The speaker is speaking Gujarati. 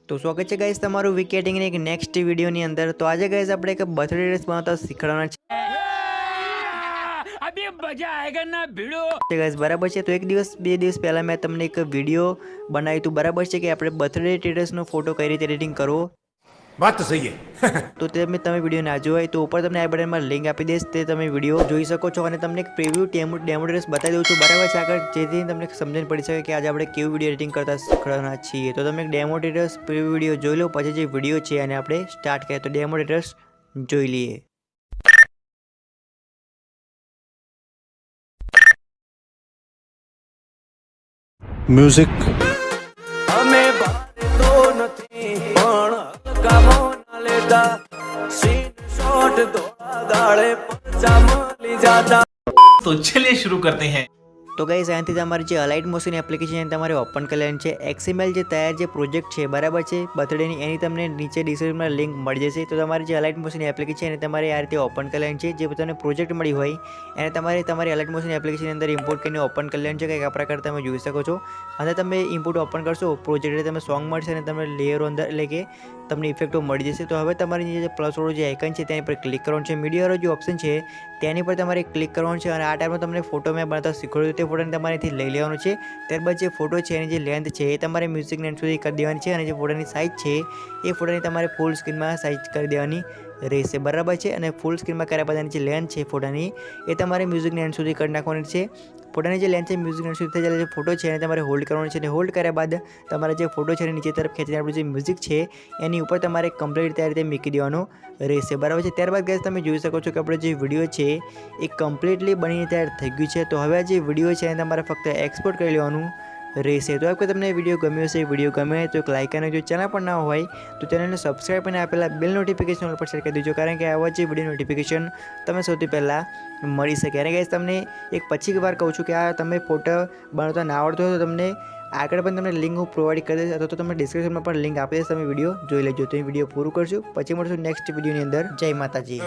તો સ્વાગત છે ગાઈસ તમારું વિકેટિંગની એક નેક્સ્ટ વિડીયોની અંદર। તો આજે ગાઈસ આપણે એક બર્થડે ડ્રેસ બનાવતા શીખવાડવાના છે। अभी मजा आएगा ना भिड़ो। गाइस बराबर है। तो एक दिवस बे दिवस पहला मैं तमने एक वीडियो बनाई तो बराबर है कि આપણે બર્થડે સ્ટેટસનો ફોટો કઈ રીતે એડિટિંગ કરવો। बात तो सही है। तो તમે વિડીયો ના જોયો હોય તો ઉપર તમને આ બટનમાં લિંક આપી દઈશ, તે તમે વિડીયો જોઈ શકો છો। અને તમને એક પ્રિવ્યુ ડેમો ડ્રેસ બતાવી દઉં છું બરાબર છે આગળ, જેથી તમને સમજણ પડી શકે કે આજે આપણે કેવું વિડીયો એડિટિંગ કરતા શીખવાના છીએ। તો તમે એક ડેમો ડ્રેસ પ્રિવ્યુ વિડીયો જોઈ લો, પછી જે વિડીયો છે અને આપણે સ્ટાર્ટ કરીએ। તો ડેમો ડ્રેસ જોઈ લઈએ। म्यूजिक અમે તો નથી પણ કામો ના લેતા સીન શોટ દોડા દાડે પચા મળી જાતા। तो चलिए शुरू करते हैं। तो गाइस અહીંથી તમારી જે અલાઇટ મોશન એપ્લિકેશન તમારે ઓપન કરી લેવાની છે। XML જે તૈયાર જે પ્રોજેક્ટ છે બરાબર છે બર્થડેની, એની તમને નીચે ડિસ્ક્રિપ્શનમાં લિંક મળી જશે। તો તમારી જે અલાઇટ મોશન એપ્લિકેશન એને તમારે આ રીતે ઓપન કરી લેવાની છે। જે તમને પ્રોજેક્ટ મળી હોય એને તમારે તમારી અલાઇટ મોશન એપ્લિકેશનની અંદર ઇમ્પોર્ટ કરીને ઓપન કરી લેવાનું છે। કંઈક આ પ્રકાર તમે જોઈ શકો છો। અને તમે ઇમ્પોર્ટ ઓપન કરશો પ્રોજેક્ટ એટલે તમે સોંગ મળશે અને તમને લેયરો અંદર એટલે કે તમને ઇફેક્ટો મળી જશે। તો હવે તમારી જે પ્લસવાળું જે આઇકન છે તેની પર ક્લિક કરવાનું છે। મીડિયાવાળો જે ઓપ્શન છે તેની પર તમારે ક્લિક કરવાનું છે। અને આ ટાઈમમાં તમને ફોટો મેં બનાવતા શીખવાડ્યું તે ફોટોને તમારેથી લઈ લેવાનું છે। ત્યારબાદ જે ફોટો છે એની જે લેન્થ છે એ તમારે મ્યુઝિક નેટ સુધી કરી દેવાની છે। અને જે ફોટોની સાઇઝ છે એ ફોટોની તમારે ફૂલ સ્ક્રીનમાં સાઇઝ કરી દેવાની રહેશે બરાબર છે। અને ફૂલ સ્ક્રીનમાં કર્યા બાદ એની જે લેન્થ છે ફોટાની એ તમારે મ્યુઝિક નેટ સુધી કરી નાખવાની છે। ફોટાની જે લેન્થ છે મ્યુઝિક નેટ સુધી થઈ જાય જે ફોટો છે એને તમારે હોલ્ડ કરવાનો છે। અને હોલ્ડ કર્યા બાદ તમારા જે ફોટો છે નીચે તરફ ખેંચીને આપણું જે મ્યુઝિક છે એની ઉપર તમારે કમ્પ્લીટ તે રીતે મૂકી દેવાનો રહેશે બરાબર છે। ત્યારબાદ ગાઈસ તમે જોઈ શકો છો કે આપણો જે વિડીયો છે એ કમ્પ્લીટલી બનીને તૈયાર થઈ ગયું છે। તો હવે આ જે વિડીયો છે એને તમારે ફક્ત એક્સપોર્ટ કરી લેવાનું રહેશે। તો આપણે તમને વિડીયો ગમ્યો હશે, વિડીયો ગમે તો એક લાઇક અને જો ચેનલ પર ના હોય તો ચેનલને સબસ્ક્રાઈબ અને આપેલા બેલ નોટિફિકેશન પર શેર કરી દેજો, કારણ કે આવા જે વિડીયો નોટિફિકેશન તમે સૌથી પહેલાં મળી શકે। અને ગાઈસ તમને એક પછી વાર કહું છું કે આ તમે ફોટો બનાવતા ના આવડતો હોય તો તમને આગળ પણ તમને લિંક હું પ્રોવાઈડ કરી દઈશ, અથવા તો તમને ડિસ્ક્રિપ્શનમાં પણ લિંક આપી દઈશ, તમે વિડીયો જોઈ લેજો। તો એ વિડીયો પૂરું કરશું, પછી મળશું નેક્સ્ટ વિડીયોની અંદર। જય માતાજી।